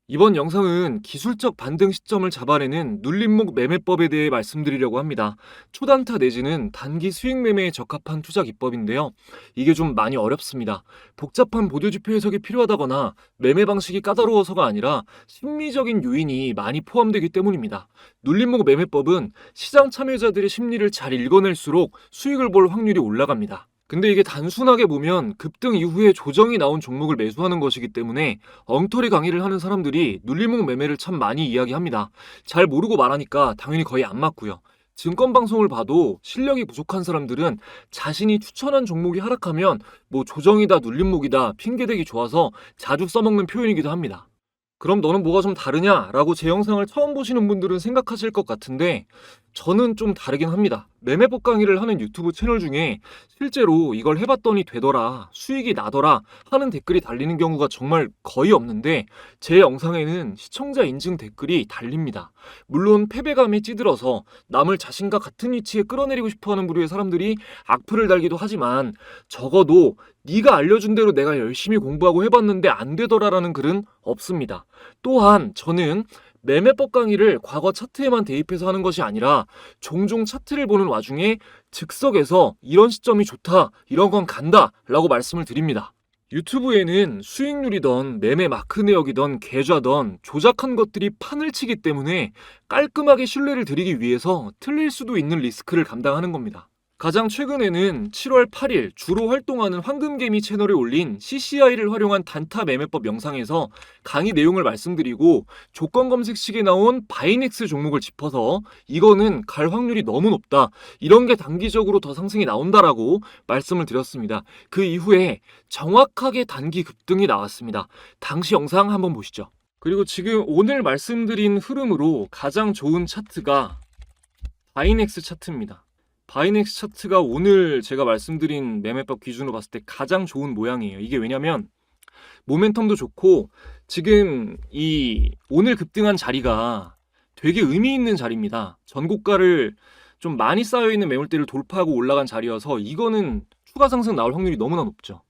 이번 영상은 기술적 반등 시점을 잡아내는 눌림목 매매법에 대해 말씀드리려고 합니다. 초단타 내지는 단기 수익 매매에 적합한 투자 기법인데요. 이게 좀 많이 어렵습니다. 복잡한 보조지표 해석이 필요하다거나 매매 방식이 까다로워서가 아니라 심리적인 요인이 많이 포함되기 때문입니다. 눌림목 매매법은 시장 참여자들의 심리를 잘 읽어낼수록 수익을 볼 확률이 올라갑니다. 근데 이게 단순하게 보면 급등 이후에 조정이 나온 종목을 매수하는 것이기 때문에 엉터리 강의를 하는 사람들이 눌림목 매매를 참 많이 이야기합니다. 잘 모르고 말하니까 당연히 거의 안 맞고요. 증권 방송을 봐도 실력이 부족한 사람들은 자신이 추천한 종목이 하락하면 뭐 조정이다 눌림목이다 핑계대기 좋아서 자주 써먹는 표현이기도 합니다. 그럼 너는 뭐가 좀 다르냐? 라고 제 영상을 처음 보시는 분들은 생각하실 것 같은데 저는 좀 다르긴 합니다. 매매법 강의를 하는 유튜브 채널 중에 실제로 이걸 해봤더니 되더라, 수익이 나더라 하는 댓글이 달리는 경우가 정말 거의 없는데 제 영상에는 시청자 인증 댓글이 달립니다. 물론 패배감에 찌들어서 남을 자신과 같은 위치에 끌어내리고 싶어하는 부류의 사람들이 악플을 달기도 하지만 적어도 네가 알려준 대로 내가 열심히 공부하고 해봤는데 안 되더라라는 글은 없습니다. 또한 저는 매매법 강의를 과거 차트에만 대입해서 하는 것이 아니라 종종 차트를 보는 와중에 즉석에서 이런 시점이 좋다, 이런 건 간다 라고 말씀을 드립니다. 유튜브에는 수익률이던 매매 마크 내역이던 계좌던 조작한 것들이 판을 치기 때문에 깔끔하게 신뢰를 드리기 위해서 틀릴 수도 있는 리스크를 감당하는 겁니다. 가장 최근에는 7월 8일 주로 활동하는 황금개미 채널에 올린 CCI를 활용한 단타 매매법 영상에서 강의 내용을 말씀드리고 조건 검색식에 나온 바이넥스 종목을 짚어서 이거는 갈 확률이 너무 높다, 이런 게 단기적으로 더 상승이 나온다라고 말씀을 드렸습니다. 그 이후에 정확하게 단기 급등이 나왔습니다. 당시 영상 한번 보시죠. 그리고 지금 오늘 말씀드린 흐름으로 가장 좋은 차트가 바이넥스 차트입니다. 바이넥스 차트가 오늘 제가 말씀드린 매매법 기준으로 봤을 때 가장 좋은 모양이에요. 이게 왜냐면 모멘텀도 좋고 지금 이 오늘 급등한 자리가 되게 의미 있는 자리입니다. 전고가를 좀 많이 쌓여있는 매물대를 돌파하고 올라간 자리여서 이거는 추가 상승 나올 확률이 너무나 높죠.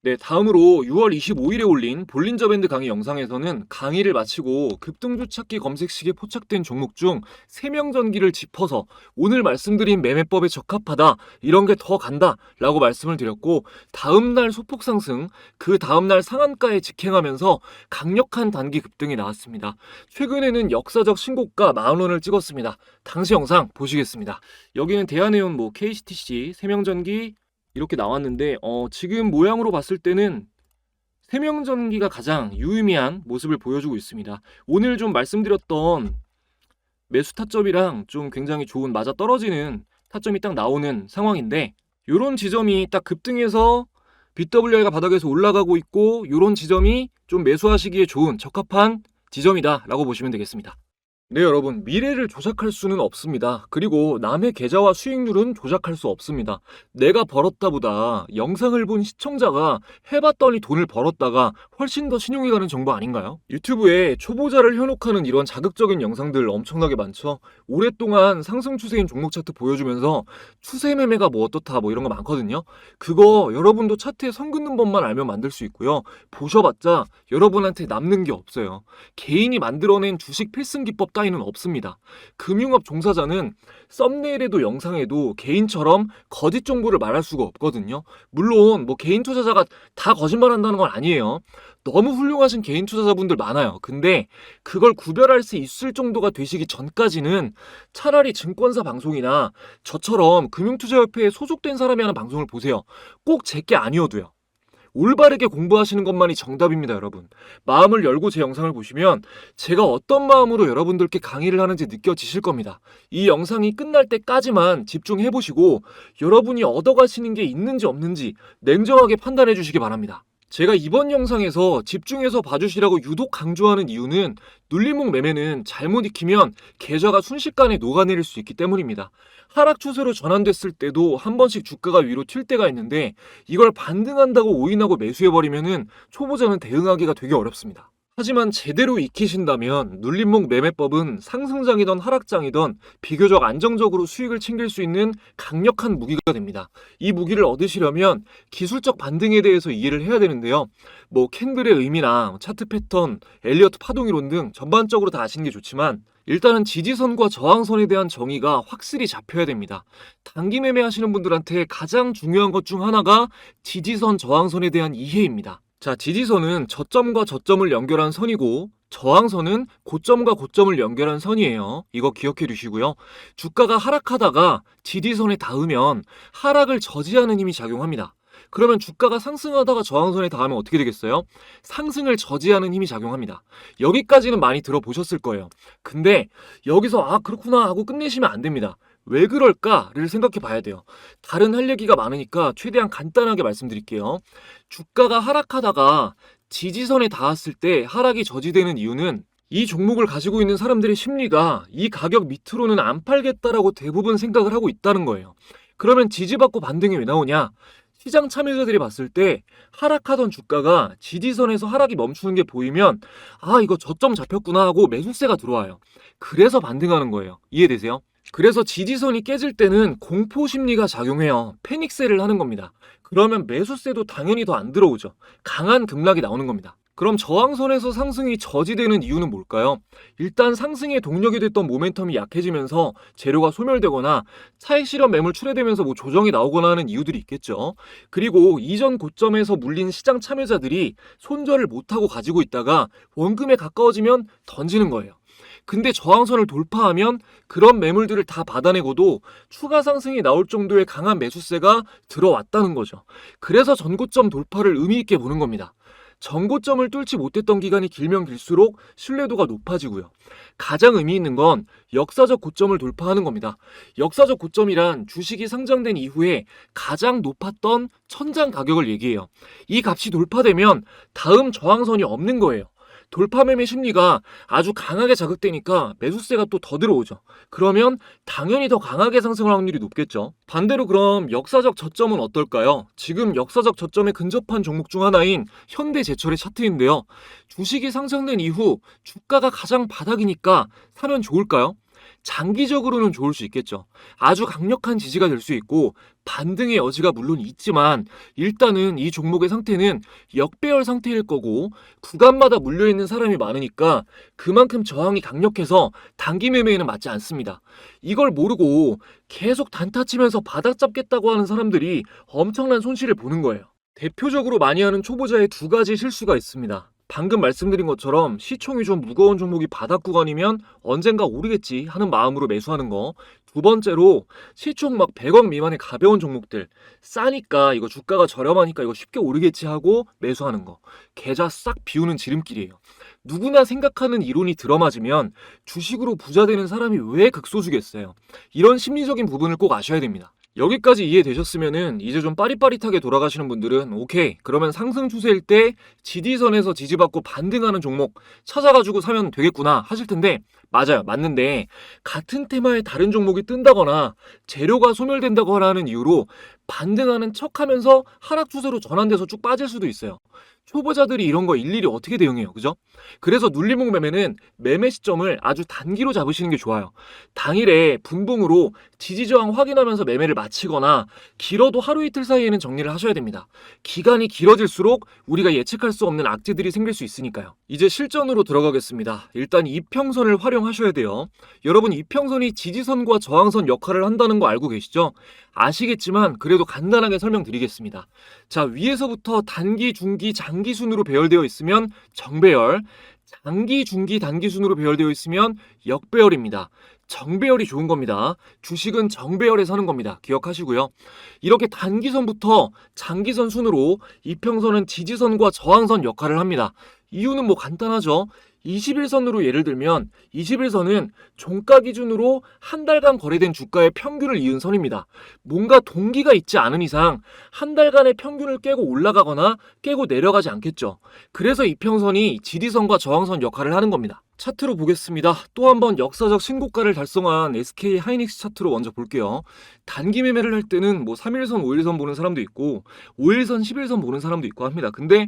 네, 다음으로 6월 25일에 올린 볼린저 밴드 강의 영상에서는 강의를 마치고 급등주 찾기 검색식에 포착된 종목 중 세명전기를 짚어서 오늘 말씀드린 매매법에 적합하다, 이런 게 더 간다 라고 말씀을 드렸고 다음날 소폭 상승, 그 다음날 상한가에 직행하면서 강력한 단기 급등이 나왔습니다. 최근에는 역사적 신고가 40,000원을 찍었습니다. 당시 영상 보시겠습니다. 여기는 대한해운 KCTC, 세명전기 이렇게 나왔는데 지금 모양으로 봤을 때는 세명전기가 가장 유의미한 모습을 보여주고 있습니다. 오늘 좀 말씀드렸던 매수 타점이랑 좀 굉장히 좋은 맞아떨어지는 타점이 딱 나오는 상황인데 이런 지점이 딱 급등해서 BWI가 바닥에서 올라가고 있고 이런 지점이 좀 매수하시기에 좋은 적합한 지점이다 라고 보시면 되겠습니다. 네, 여러분, 미래를 조작할 수는 없습니다. 그리고 남의 계좌와 수익률은 조작할 수 없습니다. 내가 벌었다보다 영상을 본 시청자가 해봤더니 돈을 벌었다가 훨씬 더 신용이 가는 정보 아닌가요? 유튜브에 초보자를 현혹하는 이런 자극적인 영상들 엄청나게 많죠. 오랫동안 상승 추세인 종목 차트 보여주면서 추세 매매가 뭐 어떻다 이런 거 많거든요. 그거 여러분도 차트에 선 긋는 법만 알면 만들 수 있고요. 보셔봤자 여러분한테 남는 게 없어요. 개인이 만들어낸 주식 필승 기법 따위는 없습니다. 금융업 종사자는 썸네일에도 영상에도 개인처럼 거짓 정보를 말할 수가 없거든요. 물론 개인 투자자가 다 거짓말한다는 건 아니에요. 너무 훌륭하신 개인 투자자분들 많아요. 근데 그걸 구별할 수 있을 정도가 되시기 전까지는 차라리 증권사 방송이나 저처럼 금융투자협회에 소속된 사람이 하는 방송을 보세요. 꼭 제게 아니어도요. 올바르게 공부하시는 것만이 정답입니다, 여러분. 마음을 열고 제 영상을 보시면 제가 어떤 마음으로 여러분들께 강의를 하는지 느껴지실 겁니다. 이 영상이 끝날 때까지만 집중해보시고 여러분이 얻어가시는 게 있는지 없는지 냉정하게 판단해 주시기 바랍니다. 제가 이번 영상에서 집중해서 봐주시라고 유독 강조하는 이유는 눌림목 매매는 잘못 익히면 계좌가 순식간에 녹아내릴 수 있기 때문입니다. 하락 추세로 전환됐을 때도 한 번씩 주가가 위로 튈 때가 있는데 이걸 반등한다고 오인하고 매수해버리면은 초보자는 대응하기가 되게 어렵습니다. 하지만 제대로 익히신다면 눌림목 매매법은 상승장이던 하락장이던 비교적 안정적으로 수익을 챙길 수 있는 강력한 무기가 됩니다. 이 무기를 얻으시려면 기술적 반등에 대해서 이해를 해야 되는데요. 뭐 캔들의 의미나 차트 패턴, 엘리어트 파동이론 등 전반적으로 다 아시는 게 좋지만 일단은 지지선과 저항선에 대한 정의가 확실히 잡혀야 됩니다. 단기 매매하시는 분들한테 가장 중요한 것 중 하나가 지지선, 저항선에 대한 이해입니다. 자, 지지선은 저점과 저점을 연결한 선이고 저항선은 고점과 고점을 연결한 선이에요. 이거 기억해 두시고요. 주가가 하락하다가 지지선에 닿으면 하락을 저지하는 힘이 작용합니다. 그러면 주가가 상승하다가 저항선에 닿으면 어떻게 되겠어요? 상승을 저지하는 힘이 작용합니다. 여기까지는 많이 들어보셨을 거예요. 근데 여기서 그렇구나 하고 끝내시면 안 됩니다. 왜 그럴까를 생각해 봐야 돼요. 다른 할 얘기가 많으니까 최대한 간단하게 말씀드릴게요. 주가가 하락하다가 지지선에 닿았을 때 하락이 저지되는 이유는 이 종목을 가지고 있는 사람들의 심리가 이 가격 밑으로는 안 팔겠다라고 대부분 생각을 하고 있다는 거예요. 그러면 지지받고 반등이 왜 나오냐? 시장 참여자들이 봤을 때 하락하던 주가가 지지선에서 하락이 멈추는 게 보이면 이거 저점 잡혔구나 하고 매수세가 들어와요. 그래서 반등하는 거예요. 이해되세요? 그래서 지지선이 깨질 때는 공포 심리가 작용해요. 패닉셀을 하는 겁니다. 그러면 매수세도 당연히 더 안 들어오죠. 강한 급락이 나오는 겁니다. 그럼 저항선에서 상승이 저지되는 이유는 뭘까요? 일단 상승의 동력이 됐던 모멘텀이 약해지면서 재료가 소멸되거나 차익 실현 매물 출회되면서 조정이 나오거나 하는 이유들이 있겠죠. 그리고 이전 고점에서 물린 시장 참여자들이 손절을 못하고 가지고 있다가 원금에 가까워지면 던지는 거예요. 근데 저항선을 돌파하면 그런 매물들을 다 받아내고도 추가 상승이 나올 정도의 강한 매수세가 들어왔다는 거죠. 그래서 전고점 돌파를 의미 있게 보는 겁니다. 전고점을 뚫지 못했던 기간이 길면 길수록 신뢰도가 높아지고요. 가장 의미 있는 건 역사적 고점을 돌파하는 겁니다. 역사적 고점이란 주식이 상장된 이후에 가장 높았던 천장 가격을 얘기해요. 이 값이 돌파되면 다음 저항선이 없는 거예요. 돌파 매매 심리가 아주 강하게 자극되니까 매수세가 또 더 들어오죠. 그러면 당연히 더 강하게 상승할 확률이 높겠죠. 반대로 그럼 역사적 저점은 어떨까요? 지금 역사적 저점에 근접한 종목 중 하나인 현대제철의 차트인데요. 주식이 상장된 이후 주가가 가장 바닥이니까 사면 좋을까요? 장기적으로는 좋을 수 있겠죠. 아주 강력한 지지가 될 수 있고 반등의 여지가 물론 있지만 일단은 이 종목의 상태는 역배열 상태일 거고 구간마다 물려있는 사람이 많으니까 그만큼 저항이 강력해서 단기 매매에는 맞지 않습니다. 이걸 모르고 계속 단타 치면서 바닥 잡겠다고 하는 사람들이 엄청난 손실을 보는 거예요. 대표적으로 많이 하는 초보자의 두 가지 실수가 있습니다. 방금 말씀드린 것처럼 시총이 좀 무거운 종목이 바닥 구간이면 언젠가 오르겠지 하는 마음으로 매수하는 거. 두 번째로 시총 막 100억 미만의 가벼운 종목들 싸니까 이거 주가가 저렴하니까 이거 쉽게 오르겠지 하고 매수하는 거. 계좌 싹 비우는 지름길이에요. 누구나 생각하는 이론이 들어맞으면 주식으로 부자 되는 사람이 왜 극소수겠어요. 이런 심리적인 부분을 꼭 아셔야 됩니다. 여기까지 이해되셨으면은 이제 좀 빠릿빠릿하게 돌아가시는 분들은 오케이, 그러면 상승 추세일 때 지지선에서 지지받고 반등하는 종목 찾아가지고 사면 되겠구나 하실 텐데, 맞아요, 맞는데 같은 테마의 다른 종목이 뜬다거나 재료가 소멸된다거나 하는 이유로 반등하는 척하면서 하락 추세로 전환돼서 쭉 빠질 수도 있어요. 초보자들이 이런 거 일일이 어떻게 대응해요, 그죠? 그래서 눌림목 매매는 매매 시점을 아주 단기로 잡으시는 게 좋아요. 당일에 분봉으로 지지저항 확인하면서 매매를 마치거나 길어도 하루 이틀 사이에는 정리를 하셔야 됩니다. 기간이 길어질수록 우리가 예측할 수 없는 악재들이 생길 수 있으니까요. 이제 실전으로 들어가겠습니다. 일단 이평선을 활용하셔야 돼요. 여러분, 이평선이 지지선과 저항선 역할을 한다는 거 알고 계시죠? 아시겠지만 그래도 간단하게 설명드리겠습니다. 자, 위에서부터 단기, 중기, 장기 순으로 배열되어 있으면 정배열, 장기, 중기, 단기 순으로 배열되어 있으면 역배열입니다. 정배열이 좋은 겁니다. 주식은 정배열에 서는 겁니다. 기억하시고요. 이렇게 단기선부터 장기선 순으로 이평선은 지지선과 저항선 역할을 합니다. 이유는 간단하죠. 21선으로 예를 들면 21선은 종가 기준으로 한 달간 거래된 주가의 평균을 이은 선입니다. 뭔가 동기가 있지 않은 이상 한 달간의 평균을 깨고 올라가거나 깨고 내려가지 않겠죠. 그래서 이평선이 지지선과 저항선 역할을 하는 겁니다. 차트로 보겠습니다. 또 한 번 역사적 신고가를 달성한 SK 하이닉스 차트로 먼저 볼게요. 단기 매매를 할 때는 뭐 3일선, 5일선 보는 사람도 있고 5일선, 10일선 보는 사람도 있고 합니다. 근데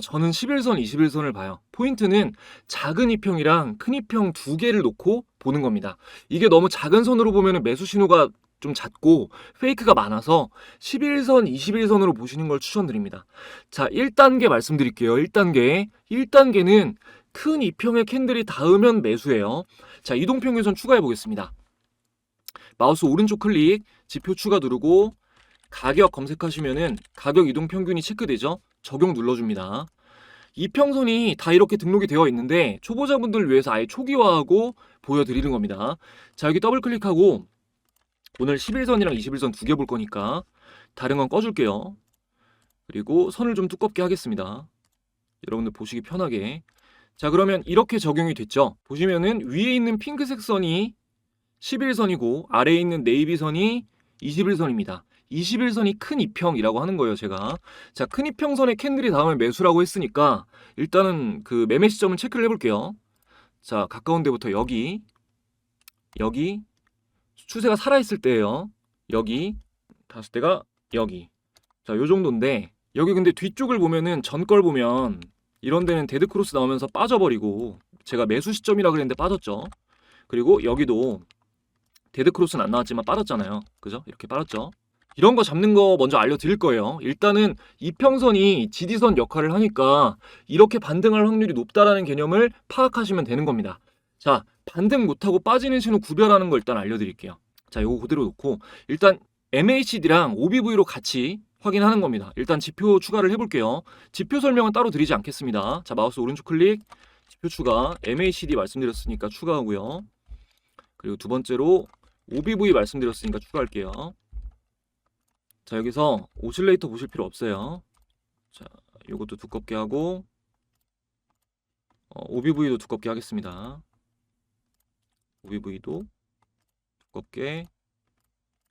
저는 11선, 21선을 봐요. 포인트는 작은 이평이랑 큰 이평 두 개를 놓고 보는 겁니다. 이게 너무 작은 선으로 보면 매수 신호가 좀 잦고 페이크가 많아서 11선, 21선으로 보시는 걸 추천드립니다. 자, 1단계 말씀드릴게요. 1단계는 큰 이평의 캔들이 닿으면 매수예요. 자, 이동평균선 추가해 보겠습니다. 마우스 오른쪽 클릭, 지표 추가 누르고 가격 검색하시면은 가격 이동평균이 체크되죠? 적용 눌러줍니다. 이평선이 다 이렇게 등록이 되어 있는데 초보자분들을 위해서 아예 초기화하고 보여드리는 겁니다. 자, 여기 더블 클릭하고 오늘 11선이랑 21선 두 개 볼 거니까 다른 건 꺼줄게요. 그리고 선을 좀 두껍게 하겠습니다. 여러분들 보시기 편하게. 자, 그러면 이렇게 적용이 됐죠. 보시면은 위에 있는 핑크색 선이 11선이고 아래에 있는 네이비 선이 21선입니다. 21선이 큰 이평이라고 하는 거예요, 제가. 자, 큰 이평선에 캔들이 닿으면 매수라고 했으니까 일단은 그 매매 시점을 체크를 해볼게요. 자, 가까운 데부터 여기 추세가 살아있을 때예요. 여기 다섯 대가 여기. 자, 요 정도인데 여기 근데 뒤쪽을 보면은 전 걸 보면 이런 데는 데드크로스 나오면서 빠져버리고 제가 매수 시점이라 그랬는데 빠졌죠. 그리고 여기도 데드크로스는 안 나왔지만 빠졌잖아요. 그죠? 이렇게 빠졌죠. 이런 거 잡는 거 먼저 알려드릴 거예요. 일단은 이평선이 지지선 역할을 하니까 이렇게 반등할 확률이 높다라는 개념을 파악하시면 되는 겁니다. 자, 반등 못하고 빠지는 신호 구별하는 거 일단 알려드릴게요. 자, 요거 그대로 놓고 일단 MACD랑 OBV로 같이 확인하는 겁니다. 일단 지표 추가를 해볼게요. 지표 설명은 따로 드리지 않겠습니다. 자, 마우스 오른쪽 클릭, 지표 추가, MACD 말씀드렸으니까 추가하고요. 그리고 두 번째로 OBV 말씀드렸으니까 추가할게요. 자, 여기서 오실레이터 보실 필요 없어요. 자, 요것도 두껍게 하고 OBV도 두껍게 하겠습니다. OBV도 두껍게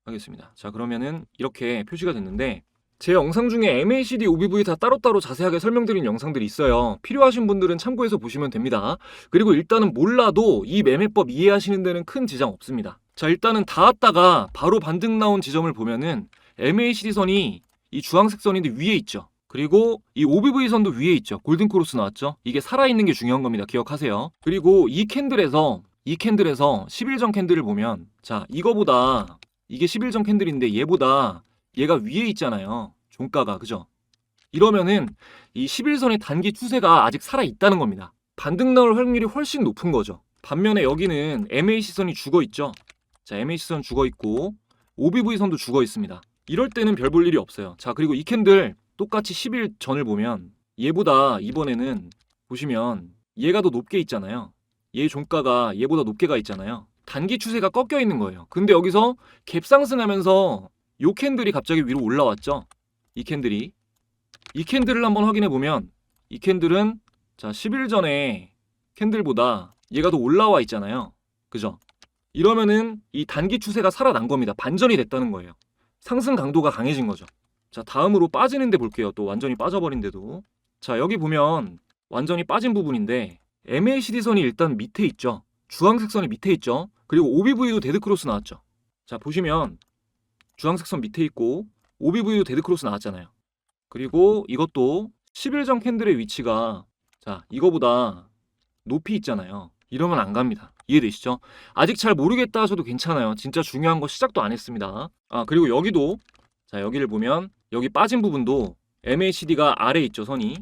하겠습니다. 자, 그러면은 이렇게 표시가 됐는데 제 영상 중에 MACD, OBV 다 따로따로 자세하게 설명드린 영상들이 있어요. 필요하신 분들은 참고해서 보시면 됩니다. 그리고 일단은 몰라도 이 매매법 이해하시는 데는 큰 지장 없습니다. 자, 일단은 닿았다가 바로 반등 나온 지점을 보면은 MACD 선이 이 주황색 선인데 위에 있죠. 그리고 이 OBV 선도 위에 있죠. 골든크로스 나왔죠. 이게 살아있는 게 중요한 겁니다. 기억하세요. 그리고 이 캔들에서 10일전 캔들을 보면 자, 이거보다 이게 10일전 캔들인데 얘가 위에 있잖아요. 종가가. 그죠? 이러면은 이 11선의 단기 추세가 아직 살아있다는 겁니다. 반등 나올 확률이 훨씬 높은 거죠. 반면에 여기는 MAC선이 죽어있죠. 자, MAC선 죽어있고 OBV선도 죽어있습니다. 이럴 때는 별 볼 일이 없어요. 자, 그리고 이 캔들 똑같이 10일 전을 보면 얘보다 이번에는 보시면 얘가 더 높게 있잖아요. 얘 종가가 얘보다 높게 가 있잖아요. 단기 추세가 꺾여 있는 거예요. 근데 여기서 갭 상승하면서 요 캔들이 갑자기 위로 올라왔죠. 이 캔들을 한번 확인해 보면 이 캔들은 자, 10일 전에 캔들보다 얘가 더 올라와 있잖아요. 그죠? 이러면은 이 단기 추세가 살아난 겁니다. 반전이 됐다는 거예요. 상승 강도가 강해진 거죠. 자, 다음으로 빠지는데 볼게요. 또 완전히 빠져버린데도. 자, 여기 보면 완전히 빠진 부분인데 MACD 선이 일단 밑에 있죠. 주황색 선이 밑에 있죠. 그리고 OBV도 데드크로스 나왔죠. 자, 보시면 주황색 선 밑에 있고 OBV도 데드크로스 나왔잖아요. 그리고 이것도 10일전 캔들의 위치가 자, 이거보다 높이 있잖아요. 이러면 안 갑니다. 이해되시죠? 아직 잘 모르겠다 하셔도 괜찮아요. 진짜 중요한 거 시작도 안 했습니다. 아, 그리고 여기도 자, 여기를 보면 여기 빠진 부분도 MACD가 아래에 있죠, 선이.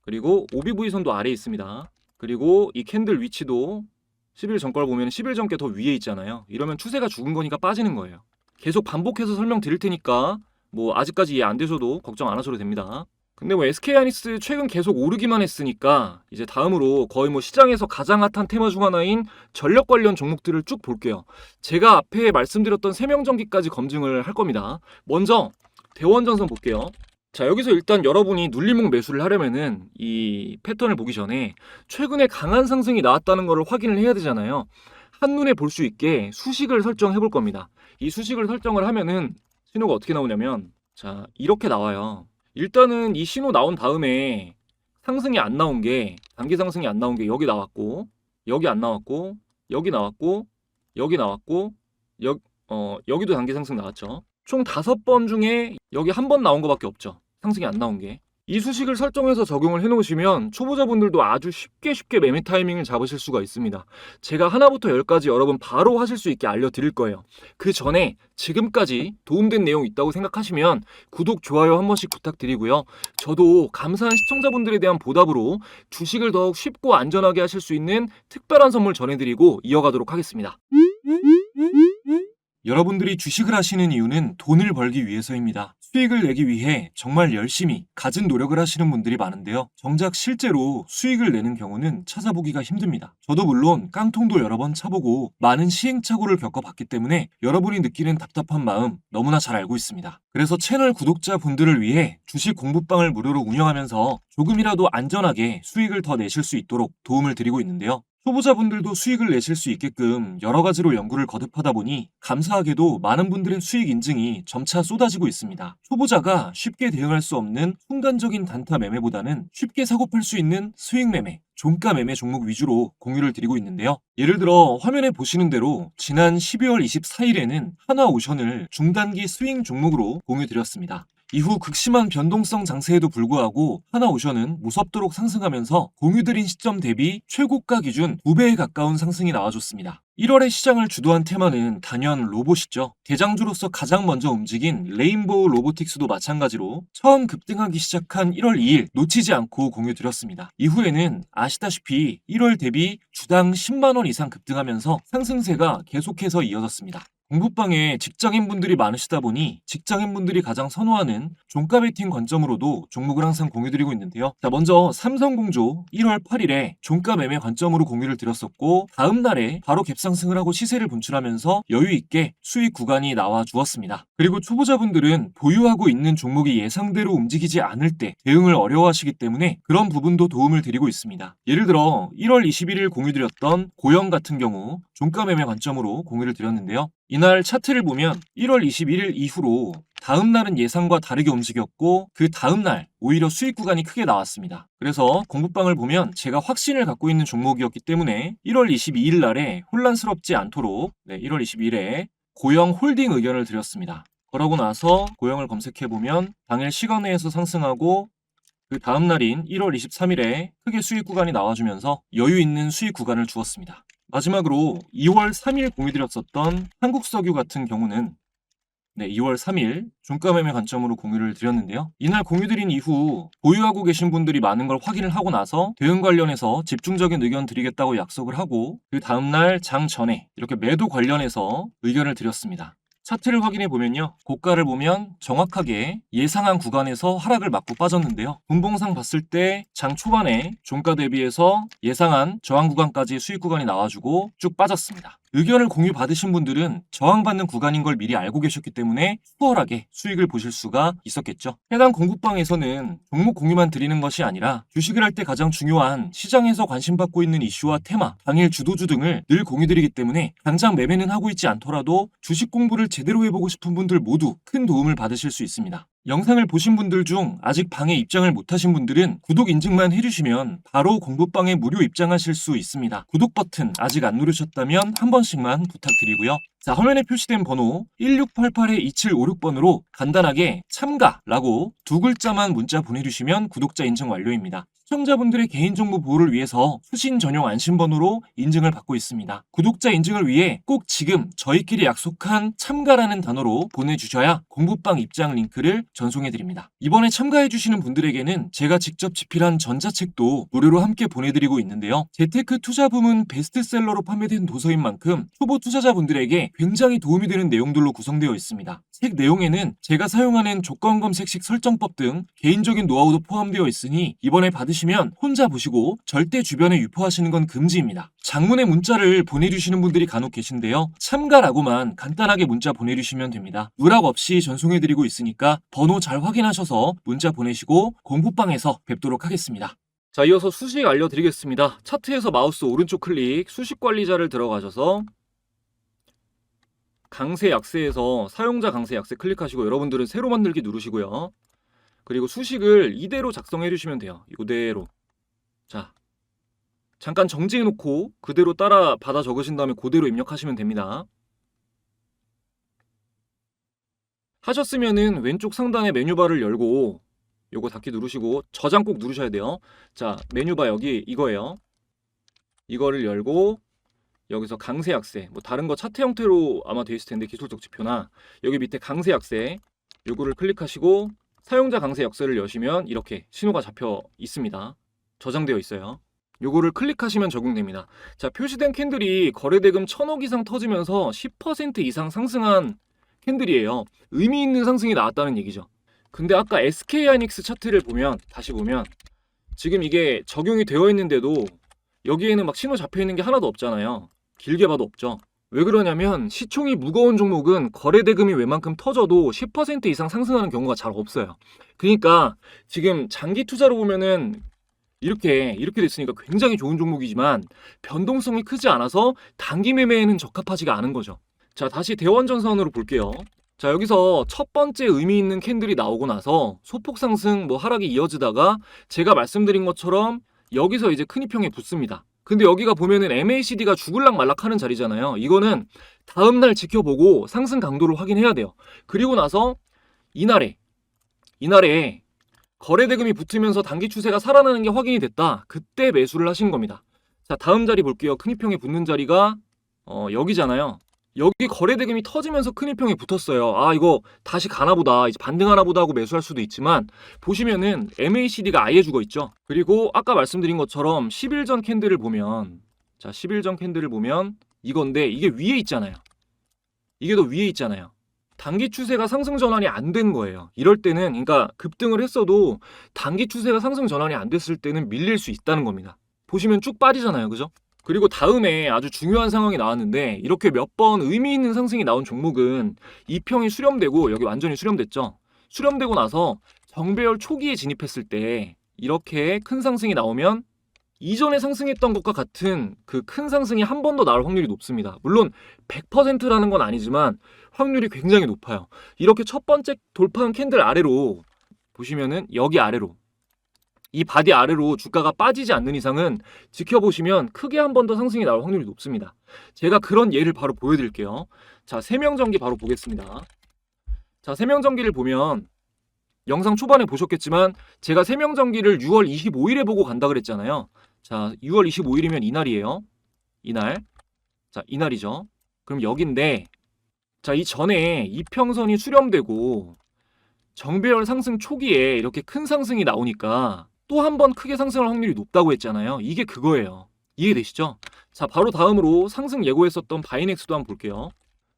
그리고 OBV 선도 아래에 있습니다. 그리고 이 캔들 위치도 10일 전 걸 보면 10일 전께 더 위에 있잖아요. 이러면 추세가 죽은 거니까 빠지는 거예요. 계속 반복해서 설명드릴 테니까 뭐 아직까지 이해 안 되셔도 걱정 안 하셔도 됩니다. 근데 뭐 SK하이닉스 최근 계속 오르기만 했으니까 이제 다음으로 거의 뭐 시장에서 가장 핫한 테마 중 하나인 전력 관련 종목들을 쭉 볼게요. 제가 앞에 말씀드렸던 세명전기까지 검증을 할 겁니다. 먼저 대원전선 볼게요. 자, 여기서 일단 여러분이 눌림목 매수를 하려면은 이 패턴을 보기 전에 최근에 강한 상승이 나왔다는 것을 확인을 해야 되잖아요. 한눈에 볼 수 있게 수식을 설정해 볼 겁니다. 이 수식을 설정을 하면은 신호가 어떻게 나오냐면 자, 이렇게 나와요. 일단은 이 신호 나온 다음에 상승이 안 나온 게 단기 상승이 안 나온 게 여기 나왔고 여기 안 나왔고, 여기 나왔고, 여기 나왔고, 여기도 단기 상승 나왔죠. 총 5번 중에 여기 한 번 나온 거밖에 없죠. 상승이 안 나온 게. 이 수식을 설정해서 적용을 해놓으시면 초보자분들도 아주 쉽게 매매 타이밍을 잡으실 수가 있습니다. 제가 하나부터 10까지 여러분 바로 하실 수 있게 알려드릴 거예요. 그 전에 지금까지 도움된 내용 있다고 생각하시면 구독, 좋아요 한 번씩 부탁드리고요. 저도 감사한 시청자분들에 대한 보답으로 주식을 더욱 쉽고 안전하게 하실 수 있는 특별한 선물 전해드리고 이어가도록 하겠습니다. 여러분들이 주식을 하시는 이유는 돈을 벌기 위해서입니다. 수익을 내기 위해 정말 열심히 갖은 노력을 하시는 분들이 많은데요. 정작 실제로 수익을 내는 경우는 찾아보기가 힘듭니다. 저도 물론 깡통도 여러 번 차보고 많은 시행착오를 겪어봤기 때문에 여러분이 느끼는 답답한 마음 너무나 잘 알고 있습니다. 그래서 채널 구독자분들을 위해 주식 공부방을 무료로 운영하면서 조금이라도 안전하게 수익을 더 내실 수 있도록 도움을 드리고 있는데요. 초보자분들도 수익을 내실 수 있게끔 여러 가지로 연구를 거듭하다 보니 감사하게도 많은 분들의 수익 인증이 점차 쏟아지고 있습니다. 초보자가 쉽게 대응할 수 없는 순간적인 단타 매매보다는 쉽게 사고팔 수 있는 수익 매매, 종가 매매 종목 위주로 공유를 드리고 있는데요. 예를 들어 화면에 보시는 대로 지난 12월 24일에는 하나오션을 중단기 스윙 종목으로 공유드렸습니다. 이후 극심한 변동성 장세에도 불구하고 하나오션은 무섭도록 상승하면서 공유드린 시점 대비 최고가 기준 2배에 가까운 상승이 나와줬습니다. 1월에 시장을 주도한 테마는 단연 로봇이죠. 대장주로서 가장 먼저 움직인 레인보우 로보틱스도 마찬가지로 처음 급등하기 시작한 1월 2일 놓치지 않고 공유드렸습니다. 이후에는 아시다시피 1월 대비 주당 10만원 이상 급등하면서 상승세가 계속해서 이어졌습니다. 공부방에 직장인분들이 많으시다 보니 직장인분들이 가장 선호하는 종가 베팅 관점으로도 종목을 항상 공유드리고 있는데요. 자, 먼저 삼성공조 1월 8일에 종가 매매 관점으로 공유를 드렸었고 다음 날에 바로 갭상승을 하고 시세를 분출하면서 여유 있게 수익 구간이 나와 주었습니다. 그리고 초보자분들은 보유하고 있는 종목이 예상대로 움직이지 않을 때 대응을 어려워하시기 때문에 그런 부분도 도움을 드리고 있습니다. 예를 들어 1월 21일 공유드렸던 고영 같은 경우 종가 매매 관점으로 공유를 드렸는데요. 이날 차트를 보면 1월 21일 이후로 다음 날은 예상과 다르게 움직였고 그 다음 날 오히려 수익 구간이 크게 나왔습니다. 그래서 공부방을 보면 제가 확신을 갖고 있는 종목이었기 때문에 1월 22일 날에 혼란스럽지 않도록 1월 22일에 고영 홀딩 의견을 드렸습니다. 그러고 나서 고영을 검색해보면 당일 시간외에서 상승하고 그 다음 날인 1월 23일에 크게 수익 구간이 나와주면서 여유 있는 수익 구간을 주었습니다. 마지막으로 2월 3일 공유드렸었던 한국석유 같은 경우는 2월 3일 종가 매매 관점으로 공유를 드렸는데요. 이날 공유드린 이후 보유하고 계신 분들이 많은 걸 확인을 하고 나서 대응 관련해서 집중적인 의견 드리겠다고 약속을 하고 그 다음날 장 전에 이렇게 매도 관련해서 의견을 드렸습니다. 차트를 확인해 보면요. 고가를 보면 정확하게 예상한 구간에서 하락을 맞고 빠졌는데요. 분봉상 봤을 때 장 초반에 종가 대비해서 예상한 저항 구간까지 수익 구간이 나와주고 쭉 빠졌습니다. 의견을 공유 받으신 분들은 저항받는 구간인 걸 미리 알고 계셨기 때문에 수월하게 수익을 보실 수가 있었겠죠. 해당 공부방에서는 종목 공유만 드리는 것이 아니라 주식을 할 때 가장 중요한 시장에서 관심받고 있는 이슈와 테마, 당일 주도주 등을 늘 공유드리기 때문에 당장 매매는 하고 있지 않더라도 주식 공부를 제대로 해보고 싶은 분들 모두 큰 도움을 받으실 수 있습니다. 영상을 보신 분들 중 아직 방에 입장을 못하신 분들은 구독 인증만 해주시면 바로 공부방에 무료 입장하실 수 있습니다. 구독 버튼 아직 안 누르셨다면 한 번씩만 부탁드리고요. 자, 화면에 표시된 번호 1688-2756번으로 간단하게 참가라고 2글자만 문자 보내주시면 구독자 인증 완료입니다. 시청자분들의 개인정보 보호를 위해서 수신 전용 안심번호로 인증을 받고 있습니다. 구독자 인증을 위해 꼭 지금 저희끼리 약속한 참가라는 단어로 보내주셔야 공부방 입장 링크를 전송해드립니다. 이번에 참가해주시는 분들에게는 제가 직접 집필한 전자책도 무료로 함께 보내드리고 있는데요. 재테크 투자 부문 베스트셀러로 판매된 도서인 만큼 초보 투자자분들에게 굉장히 도움이 되는 내용들로 구성되어 있습니다. 책 내용에는 제가 사용하는 조건 검색식 설정법 등 개인적인 노하우도 포함되어 있으니 이번에 받으시면 혼자 보시고 절대 주변에 유포하시는 건 금지입니다. 장문의 문자를 보내주시는 분들이 간혹 계신데요. 참가라고만 간단하게 문자 보내주시면 됩니다. 누락 없이 전송해드리고 있으니까 번호 잘 확인하셔서 문자 보내시고 공부방에서 뵙도록 하겠습니다. 자, 이어서 수식 알려드리겠습니다. 차트에서 마우스 오른쪽 클릭 수식 관리자를 들어가셔서 강세 약세에서 사용자 강세 약세 클릭하시고 여러분들은 새로 만들기 누르시고요. 그리고 수식을 이대로 작성해 주시면 돼요. 이대로. 자, 잠깐 정지해 놓고 그대로 따라 받아 적으신 다음에 그대로 입력하시면 됩니다. 하셨으면은 왼쪽 상단에 메뉴바를 열고 요거 닫기 누르시고 저장 꼭 누르셔야 돼요. 자, 메뉴바 여기 이거예요. 이거를 열고 여기서 강세 약세, 뭐 다른 거 차트 형태로 아마 되어 있을 텐데 기술적 지표나 여기 밑에 강세 약세 요거를 클릭하시고 사용자 강세 약세를 여시면 이렇게 신호가 잡혀 있습니다. 저장되어 있어요. 요거를 클릭하시면 적용됩니다. 자, 표시된 캔들이 거래대금 1000억 이상 터지면서 10% 이상 상승한 캔들이에요. 의미 있는 상승이 나왔다는 얘기죠. 근데 아까 SK하이닉스 차트를 보면 다시 보면 지금 이게 적용이 되어 있는데도 여기에는 막 신호 잡혀 있는 게 하나도 없잖아요. 길게 봐도 없죠. 왜 그러냐면 시총이 무거운 종목은 거래대금이 웬만큼 터져도 10% 이상 상승하는 경우가 잘 없어요. 그러니까 지금 장기 투자로 보면은 이렇게 됐으니까 굉장히 좋은 종목이지만 변동성이 크지 않아서 단기 매매에는 적합하지가 않은 거죠. 자, 다시 대원전선으로 볼게요. 자, 여기서 첫 번째 의미 있는 캔들이 나오고 나서 소폭 상승 하락이 이어지다가 제가 말씀드린 것처럼 여기서 이제 큰 이평에 붙습니다. 근데 여기가 보면은 MACD가 죽을락 말락 하는 자리잖아요. 이거는 다음날 지켜보고 상승 강도를 확인해야 돼요. 그리고 나서 이날에 거래대금이 붙으면서 단기 추세가 살아나는 게 확인이 됐다. 그때 매수를 하신 겁니다. 자, 다음 자리 볼게요. 큰 이평에 붙는 자리가 여기잖아요. 여기 거래대금이 터지면서 큰 이평에 붙었어요. 아, 이거 다시 가나보다, 이제 반등하나보다 하고 매수할 수도 있지만 보시면은 MACD가 아예 죽어 있죠. 그리고 아까 말씀드린 것처럼 10일 전 캔들을 보면, 자, 10일 전 캔들을 보면 이건데 이게 위에 있잖아요. 이게 더 위에 있잖아요. 단기 추세가 상승 전환이 안 된 거예요. 이럴 때는, 그러니까 급등을 했어도 단기 추세가 상승 전환이 안 됐을 때는 밀릴 수 있다는 겁니다. 보시면 쭉 빠지잖아요, 그죠? 그리고 다음에 아주 중요한 상황이 나왔는데 이렇게 몇 번 의미 있는 상승이 나온 종목은 이평이 수렴되고, 여기 완전히 수렴됐죠. 수렴되고 나서 정배열 초기에 진입했을 때 이렇게 큰 상승이 나오면 이전에 상승했던 것과 같은 그 큰 상승이 한 번 더 나올 확률이 높습니다. 물론 100%라는 건 아니지만 확률이 굉장히 높아요. 이렇게 첫 번째 돌파한 캔들 아래로 보시면은 여기 아래로, 이 바디 아래로 주가가 빠지지 않는 이상은 지켜보시면 크게 한 번 더 상승이 나올 확률이 높습니다. 제가 그런 예를 바로 보여드릴게요. 자, 세명전기 바로 보겠습니다. 자, 세명전기를 보면 영상 초반에 보셨겠지만 제가 세명전기를 6월 25일에 보고 간다 그랬잖아요. 자, 6월 25일이면 이날이에요. 이날. 자, 이날이죠. 그럼 여긴데, 자, 이 전에 이평선이 수렴되고 정배열 상승 초기에 이렇게 큰 상승이 나오니까 또 한 번 크게 상승할 확률이 높다고 했잖아요. 이게 그거예요. 이해되시죠? 자, 바로 다음으로 상승 예고했었던 바이넥스도 한번 볼게요.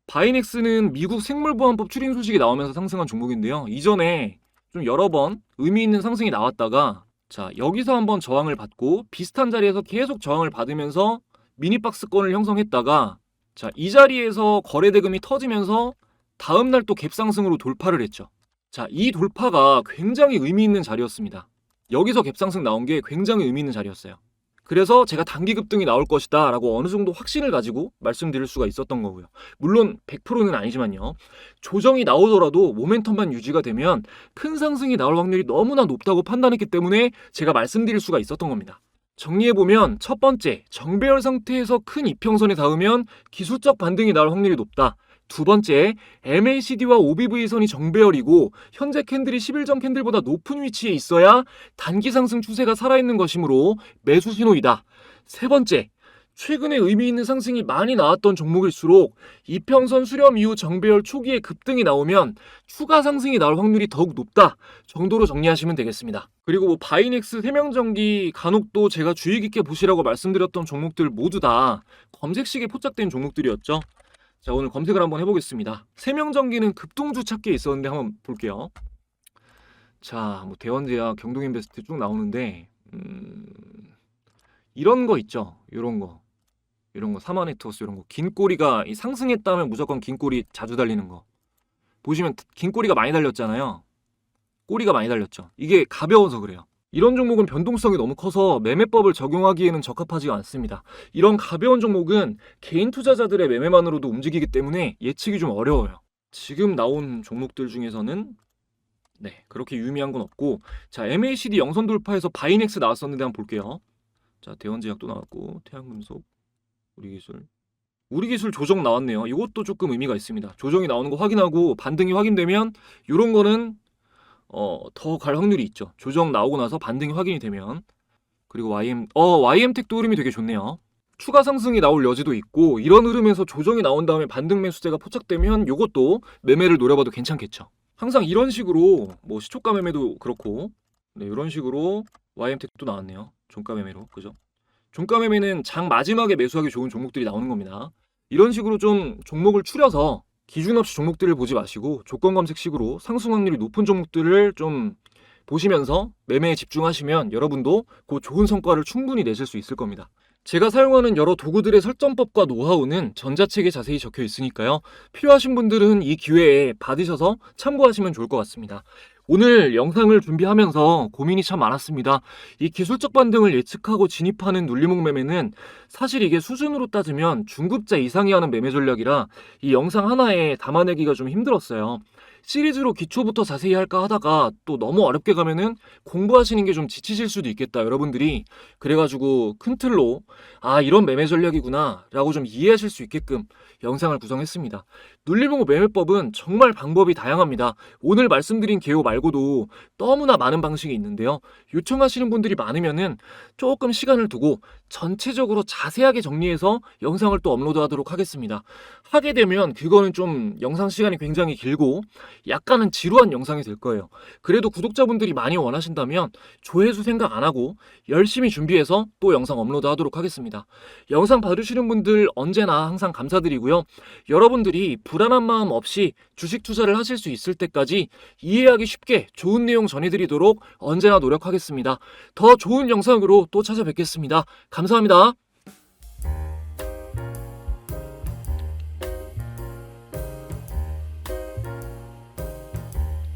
바이넥스는 미국 생물보안법 추린 소식이 나오면서 상승한 종목인데요. 이전에 좀 여러 번 의미 있는 상승이 나왔다가, 자, 여기서 한번 저항을 받고 비슷한 자리에서 계속 저항을 받으면서 미니박스권을 형성했다가, 자, 이 자리에서 거래대금이 터지면서 다음날 또 갭상승으로 돌파를 했죠. 자, 이 돌파가 굉장히 의미 있는 자리였습니다. 여기서 갭상승 나온 게 굉장히 의미 있는 자리였어요. 그래서 제가 단기 급등이 나올 것이다 라고 어느 정도 확신을 가지고 말씀드릴 수가 있었던 거고요. 물론 100%는 아니지만요. 조정이 나오더라도 모멘텀만 유지가 되면 큰 상승이 나올 확률이 너무나 높다고 판단했기 때문에 제가 말씀드릴 수가 있었던 겁니다. 정리해보면 첫 번째, 정배열 상태에서 큰 이평선에 닿으면 기술적 반등이 나올 확률이 높다. 두 번째, MACD와 OBV선이 정배열이고 현재 캔들이 10일 전 캔들보다 높은 위치에 있어야 단기 상승 추세가 살아있는 것이므로 매수 신호이다. 세 번째, 최근에 의미 있는 상승이 많이 나왔던 종목일수록 이평선 수렴 이후 정배열 초기에 급등이 나오면 추가 상승이 나올 확률이 더욱 높다 정도로 정리하시면 되겠습니다. 그리고 바이넥스, 세명전기, 간혹도 제가 주의 깊게 보시라고 말씀드렸던 종목들 모두 다 검색식에 포착된 종목들이었죠. 자, 오늘 검색을 한번 해보겠습니다. 세명전기는 급등주 찾기에 있었는데 한번 볼게요. 자, 대원제약, 경동인베스트 쭉 나오는데 이런 거 있죠. 이런 거 사마네트워스, 이런 거 긴 꼬리가 상승했다면 무조건 긴 꼬리 자주 달리는 거 보시면 긴 꼬리가 많이 달렸잖아요. 꼬리가 많이 달렸죠. 이게 가벼워서 그래요. 이런 종목은 변동성이 너무 커서 매매법을 적용하기에는 적합하지가 않습니다. 이런 가벼운 종목은 개인 투자자들의 매매만으로도 움직이기 때문에 예측이 좀 어려워요. 지금 나온 종목들 중에서는 그렇게 유의미한 건 없고, 자, MACD 영선 돌파해서 바이넥스 나왔었는데 한번 볼게요. 자, 대원제약 또 나왔고, 태양금속, 우리기술. 우리기술 조정 나왔네요. 이것도 조금 의미가 있습니다. 조정이 나오는 거 확인하고 반등이 확인되면 이런 거는 더 갈 확률이 있죠. 조정 나오고 나서 반등이 확인이 되면. 그리고 YM텍도 흐름이 되게 좋네요. 추가 상승이 나올 여지도 있고 이런 흐름에서 조정이 나온 다음에 반등 매수세가 포착되면 이것도 매매를 노려봐도 괜찮겠죠. 항상 이런 식으로 뭐 시초가 매매도 그렇고 네, 이런 식으로 YM텍도 나왔네요. 종가 매매로. 그죠? 종가 매매는 장 마지막에 매수하기 좋은 종목들이 나오는 겁니다. 이런 식으로 좀 종목을 추려서 기준 없이 종목들을 보지 마시고 조건 검색식으로 상승 확률이 높은 종목들을 좀 보시면서 매매에 집중하시면 여러분도 그 좋은 성과를 충분히 내실 수 있을 겁니다. 제가 사용하는 여러 도구들의 설정법과 노하우는 전자책에 자세히 적혀 있으니까요. 필요하신 분들은 이 기회에 받으셔서 참고하시면 좋을 것 같습니다. 오늘 영상을 준비하면서 고민이 참 많았습니다. 이 기술적 반등을 예측하고 진입하는 눌림목 매매는 사실 이게 수준으로 따지면 중급자 이상이 하는 매매 전략이라 이 영상 하나에 담아내기가 좀 힘들었어요. 시리즈로 기초부터 자세히 할까 하다가 또 너무 어렵게 가면은 공부하시는 게 좀 지치실 수도 있겠다 여러분들이. 그래가지고 큰 틀로 이런 매매 전략이구나 라고 좀 이해하실 수 있게끔 영상을 구성했습니다. 눌림목 매매법은 정말 방법이 다양합니다. 오늘 말씀드린 개요 말고도 너무나 많은 방식이 있는데요. 요청하시는 분들이 많으면은 조금 시간을 두고 전체적으로 자세하게 정리해서 영상을 또 업로드하도록 하겠습니다. 하게 되면 그거는 좀 영상 시간이 굉장히 길고 약간은 지루한 영상이 될 거예요. 그래도 구독자분들이 많이 원하신다면 조회수 생각 안 하고 열심히 준비해서 또 영상 업로드 하도록 하겠습니다. 영상 봐주시는 분들 언제나 항상 감사드리고요. 여러분들이 불안한 마음 없이 주식 투자를 하실 수 있을 때까지 이해하기 쉽게 좋은 내용 전해드리도록 언제나 노력하겠습니다. 더 좋은 영상으로 또 찾아뵙겠습니다. 감사합니다.